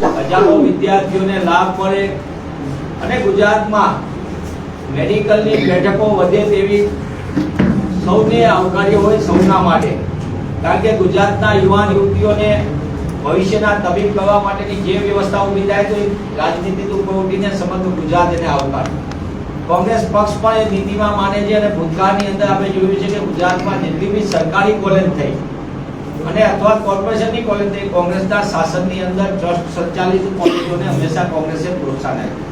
હજારો વિદ્યાર્થીઓને લાભ મળે અને ગુજરાતમાં મેડિકલની બેઠકો વધે તેવી સૌને આવકાર્ય હોય સૌના માટે. કારણ કે ગુજરાતના યુવાન યુવતીઓને ભવિષ્યના તબીબ કરવા માટેની જે વ્યવસ્થા ઊભી થાય તો રાજનીતિ ઉપર ઉઠીને સમગ્ર ગુજરાત એને આવકારે. કોંગ્રેસ પક્ષ પણ એ નીતિમાં માને છે અને ભૂતકાળની અંદર આપણે જોયું છે કે ગુજરાતમાં જેટલી બી સરકારી કોલેજ થઈ અને અથવા કોર્પોરેશનની કોલેજ થઈ, કોંગ્રેસના શાસનની અંદર ટ્રસ્ટ સંચાલિત કોલેજોને હંમેશા કોંગ્રેસે પ્રોત્સાહન આપ્યું.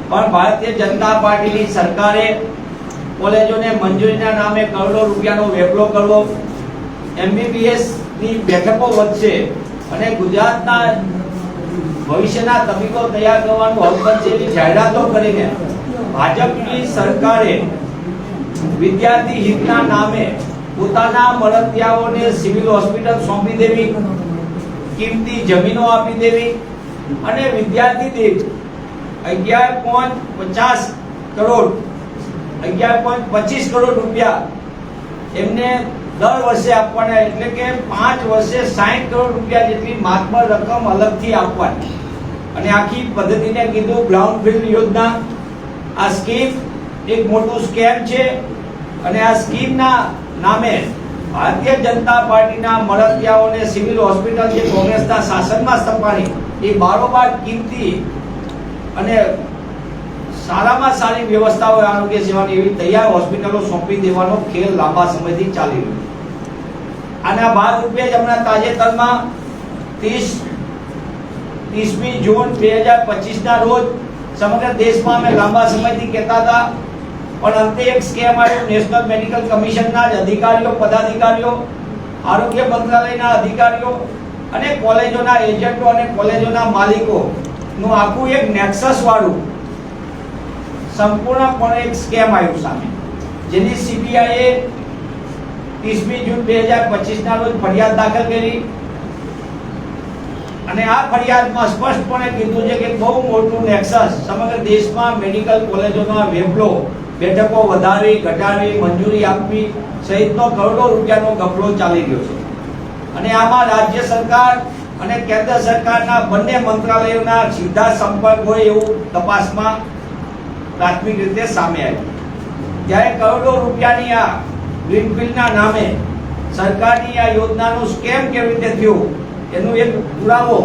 પણ ભારતીય જનતા પાર્ટીની સરકારે કોલેજોને મંજૂરીના નામે કરોડો રૂપિયાનો વેપલો કરવો, MBBS ની બેઠકો વધશે અને ગુજરાતના ભવિષ્યના તબીબો તૈયાર કરવાનું હક બનશે એવી જાહેરાતો કરીને ભાજપની સરકારે વિદ્યાર્થી હિતના નામે પોતાના મળતિયાઓને સિવિલ હોસ્પિટલ સોંપી દેવી, કિંમતી જમીનો આપી દેવી અને વિદ્યાર્થી દીઠ 11.25 કરોડ રૂપિયા એમને દર વર્ષે આપવાના, એટલે કે 5 વર્ષે 60 કરોડ રૂપિયા જેટલી માતબર રકમ અલગથી આપવાની. અને આખી પદ્ધતિને કીધું બ્રાઉનફિલ્ડ યોજના. આ સ્કીમ એક મોટું સ્કેમ છે અને આ સ્કીમના નામે ભારતીય જનતા પાર્ટીના મળતિયાઓને સિવિલ હોસ્પિટલ જે કોંગ્રેસના શાસનમાં સ્થપાણી એ બારોબાર કિંમતી અને સારામાં સારી વ્યવસ્થાઓ આરોગ્ય સેવાની એવી તૈયાર હોસ્પિટલો સોંપી દેવાનો ખેલ લાંબા સમયથી ચાલી રહ્યો. આના ભાગરૂપે જ હમણાં તાજેતરમાં 30મી જૂન 2025 ના રોજ સમગ્ર દેશમાં અમે લાંબા સમયથી કહેતા હતા, પણ અંતે એક સ્કેમ આવ્યો. નેશનલ મેડિકલ કમિશનના જ અધિકારીઓ, પદાધિકારીઓ, આરોગ્ય મંત્રાલયના અધિકારીઓ અને કોલેજોના એજન્ટો અને કોલેજોના માલિકો નું આખું એક નેક્સસ વાળું સંપૂર્ણપણે એક સ્કેમ આવ્યું સામે, જેની સીબીઆઈએ 30મી જૂન 2025 ના રોજ ફરિયાદ દાખલ કરી અને આ ફરિયાદમાં સ્પષ્ટપણે કીધું છે કે બહુ મોટું નેક્સસ સમગ્ર દેશમાં મેડિકલ કોલેજોના વેપલો, બેઠકો વધારવી, ઘટાડવી, મંજૂરી આપવી સહિતનો કરોડો રૂપિયાનો ગફલો ચાલી રહ્યો છે. અને આમાં રાજ્ય સરકાર અને કેન્દ્ર સરકારના બંને મંત્રાલયોના સીધા સંપર્ક હોય એવું તપાસમાં પ્રાથમિક રીતે સામે આવ્યું. ત્યારે કરોડો રૂપિયાની આ ગ્રીનફિલ્ડના નામે સરકારની આ યોજનાનું સ્કેમ કેવી રીતે થયું એનું એક પુરાવો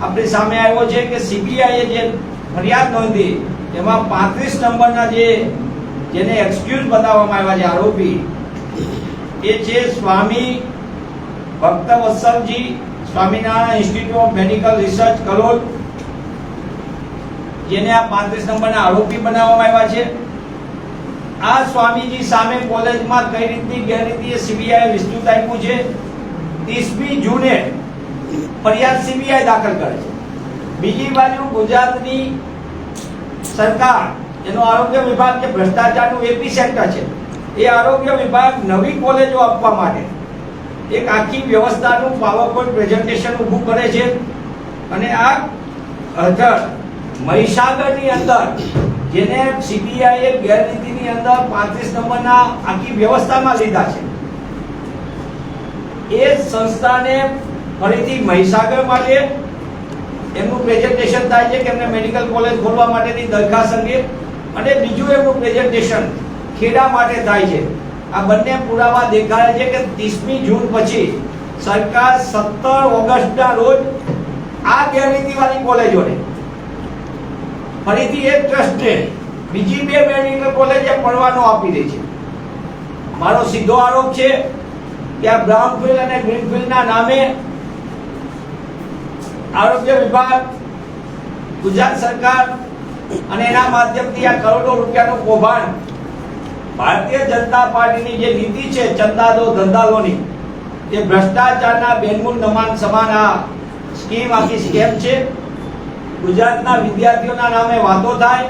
આપણી સામે આવ્યો છે કે સીબીઆઈએ જે ફરિયાદ નોંધી એમાં 35 નંબરના જેને એક્સક્યુઝ બતાવવામાં આવ્યા છે આરોપી, એ છે Swami Bhaktavatsalji, Swaminarayan institute of medical research Kalol, જેને આ 35 નંબરના આરોપી બનાવવામાં આવ્યા છે. આ સ્વામીજી સામે કોલેજમાં કઈ રીતની ગેરરીતિ સીબીઆઈ વિસ્તૃત આપ્યું છે. 30મી જૂને ફરિયાદ સીબીઆઈ દાખલ કરે છે. બીજી બાજુ ગુજરાતની સરકાર, એનો આરોગ્ય વિભાગ જે ભ્રષ્ટાચારનું એપિસેન્ટર છે, એ આરોગ્ય વિભાગ નવી કોલેજો આપવા માટે એક આખી વ્યવસ્થાનું પાવરપોઈન્ટ પ્રેઝન્ટેશન ઊભું કરે છે. અને આ મહીસાગરની અંદર જેને સીબીઆઈએ ગેરરીતિની અંદર 35 નંબરના આખી વ્યવસ્થામાં લીધા છે, એ સંસ્થાને ફરીથી મહીસાગર માટે એમનું પ્રેઝન્ટેશન થાય છે કે એમને મેડિકલ કોલેજ ખોલવા માટેની દરખાસ્ત અંગે, અને બીજું એમનું પ્રેઝન્ટેશન ખેડા માટે થાય છે. આ બંને પુરાવા દેખાડે છે કે 30મી જૂન પછી સરકાર 17 ઓગસ્ટના રોજ આ ગેરરીતિવાળી કોલેજોને ફરીથી એક ટ્રસ્ટને બીજી 2 મેડિકલ કોલેજે પડવાનો આપી દે છે. મારો સીધો આરોપ છે કે આ બ્રાઉનફિલ્ડ અને ગ્રીનફિલ્ડના નામે આરોગ્ય વિભાગ, ગુજરાત સરકાર અને એના માધ્યમથી આ કરોડો રૂપિયાનું કૌભાંડ ભારતીય જનતા પાર્ટીની જે નીતિ છે ચંદા દો ધંધા લોની, એ ભ્રષ્ટાચારના બેનમૂન સમાન આ સ્કીમ આખી સ્કેમ છે. ગુજરાતના વિદ્યાર્થીઓના નામે વાતો થાય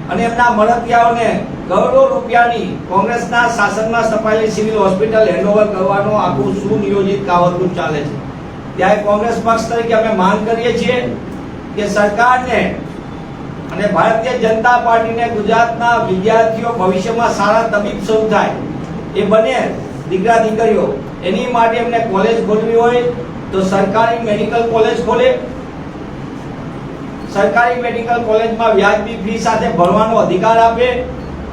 અને એમના મળતિયાઓને કરોડો રૂપિયાની કોંગ્રેસના શાસનમાં સ્થપાયેલી સિવિલ હોસ્પિટલ હેન્ડઓવર કરવાનો આખું સુનિયોજિત કાવતરું ચાલે છે. ત્યારે કોંગ્રેસ પક્ષ તરીકે અમે માંગ કરીએ છીએ કે સરકારને અને ભારતીય જનતા પાર્ટીને ગુજરાતના વિદ્યાર્થીઓ ભવિષ્યમાં સારા તબીબ સૌ થાય એ બને દીકરા દીકરીઓ, એની માટે એમને કોલેજ ખોલવી હોય તો સરકારી મેડિકલ કોલેજ ખોલે સરકારી મેડિકલ કોલેજમાં વ્યાજબી ફી સાથે ભણવાનો અધિકાર આપે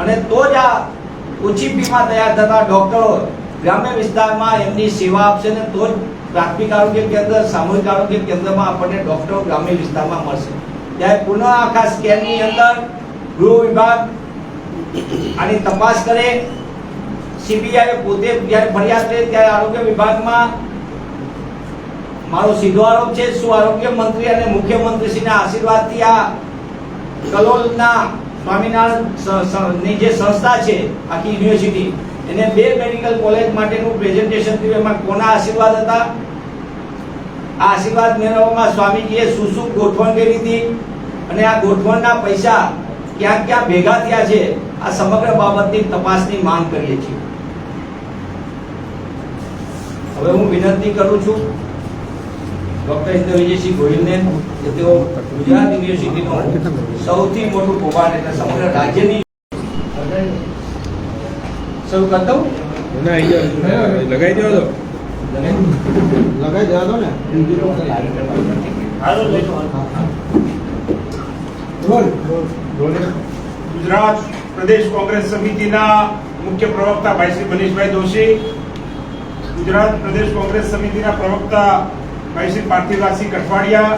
અને તો જ આ ઓછી ફીમાં તૈયાર થતા ડોક્ટરો ગ્રામ્ય વિસ્તારમાં એમની સેવા આપશે ને તો જ પ્રાથમિક આરોગ્ય કેન્દ્ર, સામૂહિક આરોગ્ય કેન્દ્રમાં આપણને ડોક્ટરો ગ્રામ્ય વિસ્તારમાં મળશે. ત્યારે પુનઃ આખા સ્કેનની અંદર ગૃહ વિભાગ આની તપાસ કરે. સીબીઆઈ પોતે જ્યારે ફરિયાદ કરે ત્યારે આરોગ્ય વિભાગમાં મારો સીધો આરોપ છે, શું આરોગ્ય મંત્રી અને મુખ્યમંત્રીશ્રીના આશીર્વાદથી આ કલોલના સ્વામિનારાયણની જે સંસ્થા છે આખી યુનિવર્સિટી એને 2 મેડિકલ કોલેજ માટેનું પ્રેઝન્ટેશન થયું. એમાં કોના આશીર્વાદ હતા? આ આશીર્વાદ મેળવવામાં સ્વામીજીએ શું શું ગોઠવણ કરી હતી અને આ ગોઠવણના પૈસા ક્યાં ક્યાં ભેગા થયા છે, આ સમગ્ર બાબતની તપાસની માંગ કરીએ છીએ. હવે હું વિનંતી કરું છું ડોક્ટર ઇન્દ્ર વિજયસિંહ ગોહિલને કે તેઓ ગુજરાત યુનિવર્સિટીનું સૌથી મોટું કૌભાંડ એટલે સમગ્ર રાજ્યની શરૂ કરતો લગાઈ દેવા દો ને. ગુજરાત પ્રદેશ કોંગ્રેસ સમિતિના મુખ્ય પ્રવક્તા ભાઈ શ્રી મનીષભાઈ દોશી, ગુજરાત પ્રદેશ કોંગ્રેસ સમિતિના પ્રવક્તા ભાઈ શ્રી પાર્થિવરાજસિંહ કઠવાડિયા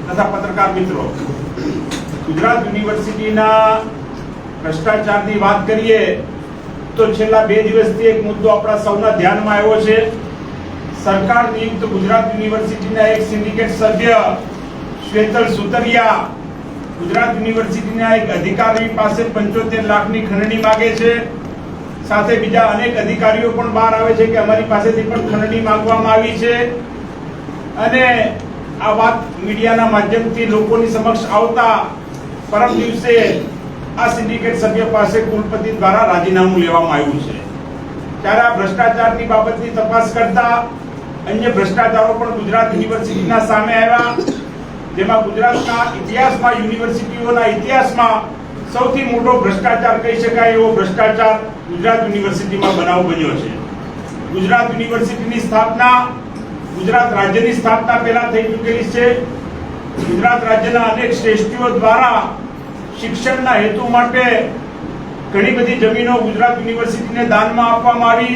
તથા પત્રકાર મિત્રો, ગુજરાત યુનિવર્સિટીના ભ્રષ્ટાચારની વાત કરીએ તો છેલ્લા 2 દિવસથી એક મુદ્દો આપણા સૌના ધ્યાનમાં આવ્યો છે. સરકાર નિયુક્ત ગુજરાત યુનિવર્સિટીના એક સિન્ડિકેટ સભ્ય શ્વેતલ સુતરિયા ગુજરાત યુનિવર્સિટીના એક અધિકારી પાસે 75 લાખની ખંડણી માંગે છે. સાથે બીજા અનેક અધિકારીઓ પણ બહાર આવે છે કે અમારી પાસેથી પણ ખંડણી માંગવામાં આવી છે. અને આ વાત મીડિયાના માધ્યમથી લોકોની સમક્ષ આવતા પરમ દિવસે આ સિન્ડિકેટ સભ્ય પાસે કુલપતિ દ્વારા રાજીનામું લેવામાં આવ્યું છે. ત્યારે આ ભ્રષ્ટાચારની બાબતની તપાસ કરતા અન્ય ભ્રષ્ટાચારો પણ ગુજરાત યુનિવર્સિટીના સામે આવ્યા, જેમાં ગુજરાતના ઇતિહાસમાં, યુનિવર્સિટીઓના ઇતિહાસમાં સૌથી મોટો ભ્રષ્ટાચાર કહી શકાય એવો ભ્રષ્ટાચાર ગુજરાત યુનિવર્સિટીમાં બનાવ બન્યો છે. ગુજરાત યુનિવર્સિટીની સ્થાપના ગુજરાત રાજ્યની સ્થાપના પહેલા થઈ ચૂકેલી છે. ગુજરાત રાજ્યના અનેક શ્રેષ્ઠીઓ દ્વારા શિક્ષણના હેતુ માટે ઘણી બધી જમીનો ગુજરાત યુનિવર્સિટીને દાનમાં આપવામાં આવી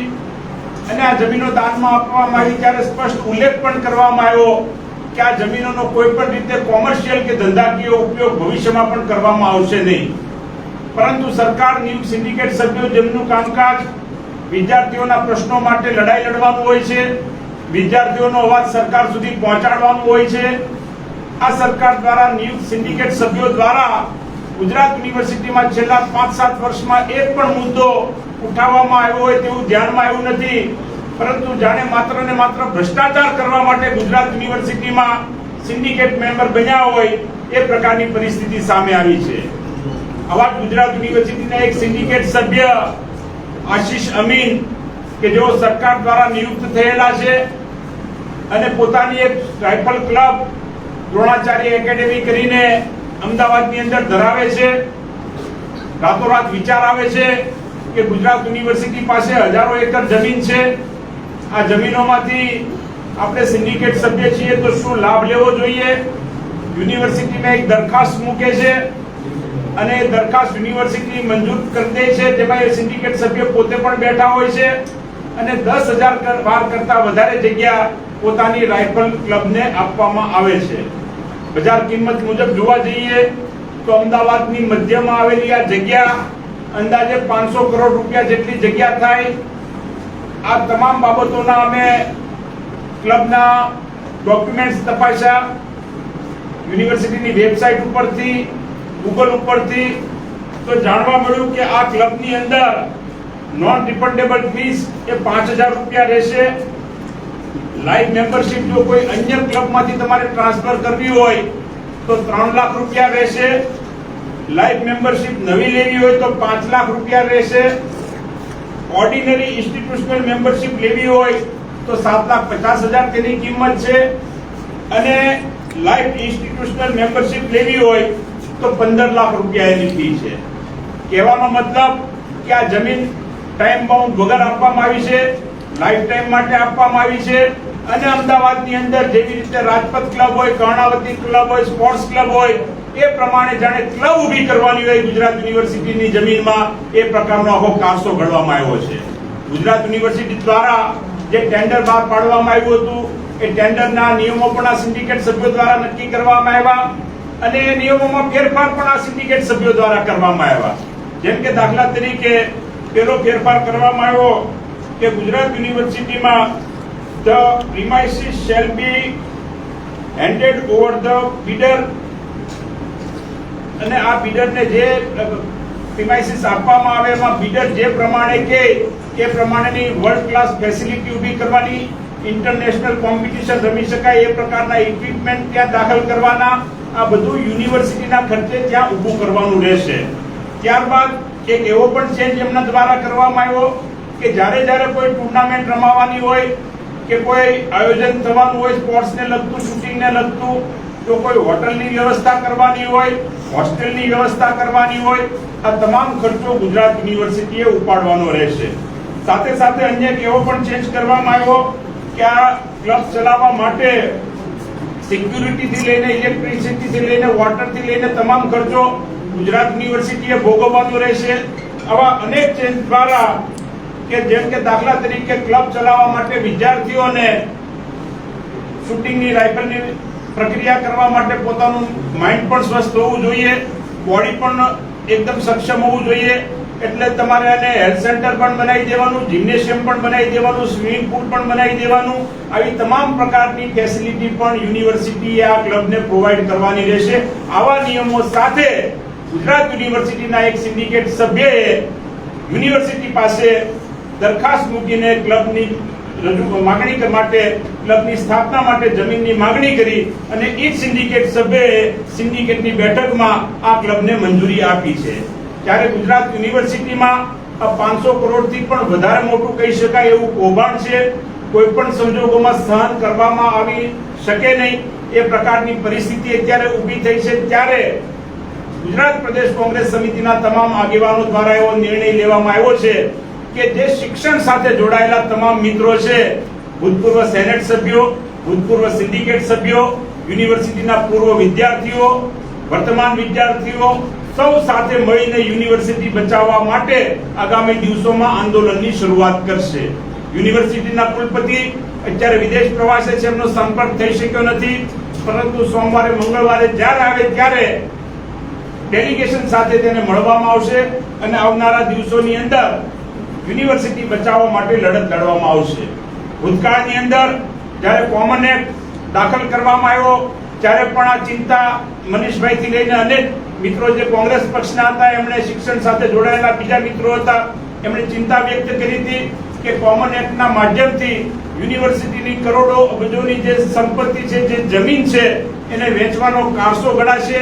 અને આ જમીનો દાનમાં આપવામાં આવી ત્યારે સ્પષ્ટ ઉલ્લેખ પણ કરવામાં આવ્યો કે આ જમીનોનો કોઈ પણ રીતે કોમર્શિયલ કે ધંધાકીય ઉપયોગ ભવિષ્યમાં પણ કરવામાં આવશે નહીં. પરંતુ સરકાર નિયુક્ત સિન્ડિકેટ સભ્યો જેમનું કામકાજ વિદ્યાર્થીઓના પ્રશ્નો માટે લડાઈ લડવાનું હોય છે, વિદ્યાર્થીઓનો અવાજ સરકાર સુધી પહોંચાડવાનું હોય છે. આ સરકાર દ્વારા નિયુક્ત સિન્ડિકેટ સભ્યો દ્વારા ગુજરાત યુનિવર્સિટીમાં છેલ્લા 5-7 વર્ષમાં એક પણ મુદ્દો ઉઠાવવામાં આવ્યો હોય તેવું ધ્યાનમાં આવ્યું નથી, પરંતુ જાણે માત્ર ને માત્ર ભ્રષ્ટાચાર કરવા માટે ગુજરાત યુનિવર્સિટીમાં સિન્ડિકેટ મેમ્બર બન્યા હોય એ પ્રકારની પરિસ્થિતિ સામે આવી છે. આવા ગુજરાત યુનિવર્સિટીના એક સિન્ડિકેટ સભ્ય આશીષ અમીન કે જેઓ સરકાર દ્વારા નિયુક્ત થયેલા છે અને પોતાની એક રાઇફલ ક્લબ દ્રોણાચાર્ય એકેડેમી કરીને અમદાવાદની અંદર ધરાવે છે. રાતોરાત વિચાર આવે છે કે ગુજરાત યુનિવર્સિટી પાસે હજારો એકર જમીન છે, આ જમીનોમાંથી આપણે સિન્ડિકેટ સભ્ય છીએ તો શું લાભ લેવો જોઈએ. યુનિવર્સિટીમાં એક દરખાસ્ત મૂકે છે અને એ દરખાસ્ત યુનિવર્સિટી મંજૂર કરી દે છે, તેમાં એ સિન્ડિકેટ સભ્ય પોતે પણ બેઠા હોય છે અને 10,000 વાર કરતા વધારે જગ્યા પોતાની રાઇફલ ક્લબને આપવામાં આવે છે. બજાર કિંમત મુજબ જોવા જઈએ તો અમદાવાદની મધ્યમાં આવેલી આ જગ્યા અંદાજે 500 કરોડ રૂપિયા જેટલી જગ્યા થાય. આ તમામ બાબતોના અમે ક્લબના ડોક્યુમેન્ટ્સ તપાસ્યા, યુનિવર્સિટીની વેબસાઇટ ઉપરથી, ગૂગલ ઉપરથી, તો જાણવા મળ્યું કે આ ક્લબની અંદર નોન રિફંડેબલ ફીસ એ 5,000 રૂપિયા રહેશે. લાઈવ મેમ્બરશિપ જો કોઈ અન્ય ક્લબમાંથી તમારે ટ્રાન્સફર કરવી હોય તો 3 લાખ રૂપિયા રહેશે. લાઈવ મેમ્બરશિપ નવી લેવી હોય તો 5 લાખ રૂપિયા રહેશે. ઓર્ડિનરી ઇન્સ્ટિટ્યુશનલ મેમ્બરશિપ લેવી હોય તો 7,50,000 તેની કિંમત છે અને લાઈવ ઇન્સ્ટિટ્યુશનલ મેમ્બરશિપ લેવી હોય તો 15 લાખ રૂપિયા એની ફી છે. કહેવાનો મતલબ કે આ જમીન ટાઈમ બાઉન્ડ વગર આપવામાં આવી છે, લાઈફ ટાઈમ માટે આપવામાં આવી છે અને અમદાવાદની અંદર જેવી રીતે રાજપથ ક્લબ હોય, કર્ણાવતી ક્લબ હોય, સ્પોર્ટ્સ ક્લબ હોય એ પ્રમાણે જાણે ક્લબ ઊભી કરવાની હોય ગુજરાત યુનિવર્સિટીની જમીનમાં એ પ્રકારનો આખો કારસો ઘડવામાં આવ્યો છે. ગુજરાત યુનિવર્સિટી દ્વારા જે ટેન્ડર બહાર પાડવામાં આવ્યું હતું એ ટેન્ડરના નિયમો પણ આ સિન્ડિકેટ સભ્યો દ્વારા નક્કી કરવામાં આવ્યા અને એ નિયમોમાં ફેરફાર પણ આ સિન્ડિકેટ સભ્યો દ્વારા કરવામાં આવ્યા. જેમ કે દાખલા તરીકે પેલો ફેરફાર કરવામાં આવ્યો કે ગુજરાત યુનિવર્સિટીમાં the premises shall be handed over the bidder અને આ બિડરને જે પ્રીમાઇસીસ આપવામાં આવે એમાં બિડર જે પ્રમાણે કે એ પ્રમાણેની વર્લ્ડ ક્લાસ ફેસિલિટી ઊભી કરવાની, ઇન્ટરનેશનલ કોમ્પિટિશન રમી શકાય એ પ્રકારના ઇક્વિપમેન્ટ ત્યાં દાખલ કરવાના, આ બધું યુનિવર્સિટીના ખર્ચે ત્યાં ઊભું કરવાનું રહેશે. ત્યારબાદ એક એવો પણ ચેન્જ એમના દ્વારા કરવામાં આવ્યો કે જ્યારે કોઈ ટુર્નામેન્ટ રમાવાની હોય કે કોઈ આયોજન થવાનું હોય સ્પોર્ટ્સને લગતું, શૂટિંગને લગતું, તો કોઈ હોટલની વ્યવસ્થા કરવાની હોય, હોસ્ટેલની વ્યવસ્થા કરવાની હોય, આ તમામ ખર્ચો ગુજરાત યુનિવર્સિટીએ ઉપાડવાનો રહેશે. સાથે સાથે અન્ય એક એવો પણ ચેન્જ કરવામાં આવ્યો કે આ ક્લબ ચલાવવા માટે સિક્યુરિટીથી લઈને, ઇલેક્ટ્રિસિટીથી લઈને, વોટરથી લઈને તમામ ખર્ચો ગુજરાત યુનિવર્સિટીએ ભોગવવાનો રહેશે. આવા અનેક ચેન્જ દ્વારા કે જેમ કે દાખલા તરીકે ક્લબ ચલાવવા માટે વિદ્યાર્થીઓને શૂટિંગની, રાઇફલની પ્રક્રિયા કરવા માટે પોતાનું માઇન્ડ પણ સ્વસ્થ હોવું જોઈએ, બોડી પણ એકદમ સક્ષમ હોવું જોઈએ. એટલે તમારે એને હેલ્થ સેન્ટર પણ બનાવી દેવાનું, જિમ્નેશિયમ પણ બનાવી દેવાનું, સ્વિમિંગ પુલ પણ બનાવી દેવાનું. આવી તમામ પ્રકારની ફેસિલિટી પણ યુનિવર્સિટીએ આ ક્લબને પ્રોવાઈડ કરવાની રહેશે. આવા નિયમો સાથે ગુજરાત યુનિવર્સિટીના એક સિન્ડિકેટ સભ્યએ યુનિવર્સિટી પાસે દરખાસ્ત મૂકીને ક્લબની માગણી માટે, ક્લબની સ્થાપના માટે જમીનની માગણી કરી અને એ જ સિન્ડિકેટ સભ્યએ સિન્ડિકેટની બેઠકમાં આ ક્લબને મંજૂરી આપી છે. ત્યારે ગુજરાત યુનિવર્સિટીમાં આ 500 કરોડથી પણ વધારે મોટું કહી શકાય એવું કૌભાંડ છે. કોઈ પણ સંજોગોમાં સહન કરવામાં આવી શકે નહીં એ પ્રકારની પરિસ્થિતિ અત્યારે ઊભી થઈ છે. ત્યારે ગુજરાત પ્રદેશ કોંગ્રેસ સમિતિના તમામ આગેવાનો દ્વારા એવો નિર્ણય લેવામાં આવ્યો છે કે જે શિક્ષણ સાથે જોડાયેલા તમામ મિત્રો છે, ભૂતપૂર્વ સેનેટ સભ્યો, ભૂતપૂર્વ સિન્ડિકેટ સભ્યો, યુનિવર્સિટીના પૂર્વ વિદ્યાર્થીઓ, વર્તમાન વિદ્યાર્થીઓ સૌ સાથે મળીને યુનિવર્સિટી બચાવવા માટે આગામી દિવસોમાં આંદોલનની શરૂઆત કરશે. યુનિવર્સિટીના કુલપતિ અત્યારે વિદેશ પ્રવાસે છે, એમનો સંપર્ક થઈ શક્યો નથી, પરંતુ સોમવારે, મંગળવારે જ્યારે આવે ત્યારે ડેલિગેશન સાથે તેને મળવામાં આવશે અને આવનારા દિવસોની અંદર યુનિવર્સિટી બચાવવા માટે લડત લડવામાં આવશે. ભૂતકાળની અંદર જ્યારે કોમન એક્ટ દાખલ કરવામાં આવ્યો ત્યારે પણ આ ચિંતા મનીષભાઈથી લઈને અનેક મિત્રો જે કોંગ્રેસ પક્ષના હતા, એમણે શિક્ષણ સાથે જોડાયેલા બીજા મિત્રો હતા, એમણે ચિંતા વ્યક્ત કરી હતી કે કોમન એક્ટના માધ્યમથી યુનિવર્સિટીની કરોડો અબજોની જે સંપત્તિ છે, જે જમીન છે, એને વેચવાનો કારસો ગણાશે.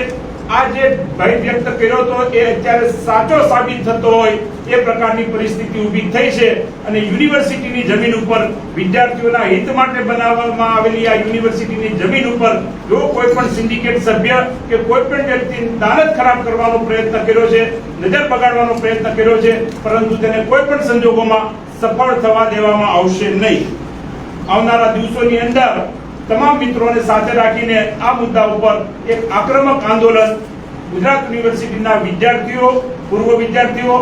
આ જે ભય વ્યક્ત કર્યો હતો એ અત્યારે સાચો સાબિત થતો હોય એ પ્રકારની પરિસ્થિતિ ઊભી થઈ છે અને યુનિવર્સિટીની જમીન ઉપર, વિદ્યાર્થીઓના હિત માટે બનાવવામાં આવેલી આ યુનિવર્સિટીની જમીન ઉપર જો કોઈ પણ સિન્ડિકેટ સભ્ય કે કોઈ પણ વ્યક્તિ દાનત ખરાબ કરવાનો પ્રયત્ન કર્યો છે, નજર બગાડવાનો પ્રયત્ન કર્યો છે, પરંતુ તેને કોઈ પણ સંજોગોમાં સફળ થવા દેવામાં આવશે નહીં. આવનારા દિવસોની અંદર તમામ મિત્રોને સાથે રાખીને આ મુદ્દા ઉપર એક આક્રમક આંદોલન ગુજરાત યુનિવર્સિટીના વિદ્યાર્થીઓ, પૂર્વ વિદ્યાર્થીઓ,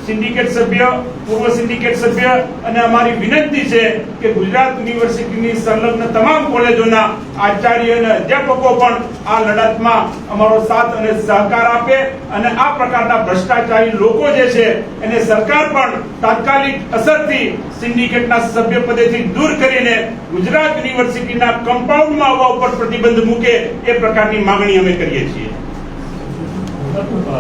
સિન્ડિકેટ સભ્ય, પૂર્વ સિન્ડિકેટ સભ્ય અને અમારી વિનંતી છે કે ગુજરાત યુનિવર્સિટીની સંલગ્ન તમામ કોલેજોના આચાર્ય અને અધ્યાપકો પણ આ લડતમાં અમારો સાથ અને સહકાર આપે અને આ પ્રકારના ભ્રષ્ટાચારી લોકો જે છે એને સરકાર પણ તાત્કાલિક અસરથી સિન્ડિકેટના સભ્ય પદેથી દૂર કરીને ગુજરાત યુનિવર્સિટીના કમ્પાઉન્ડમાં આવવા ઉપર પ્રતિબંધ મૂકે એ પ્રકારની માંગણી અમે કરીએ છીએ.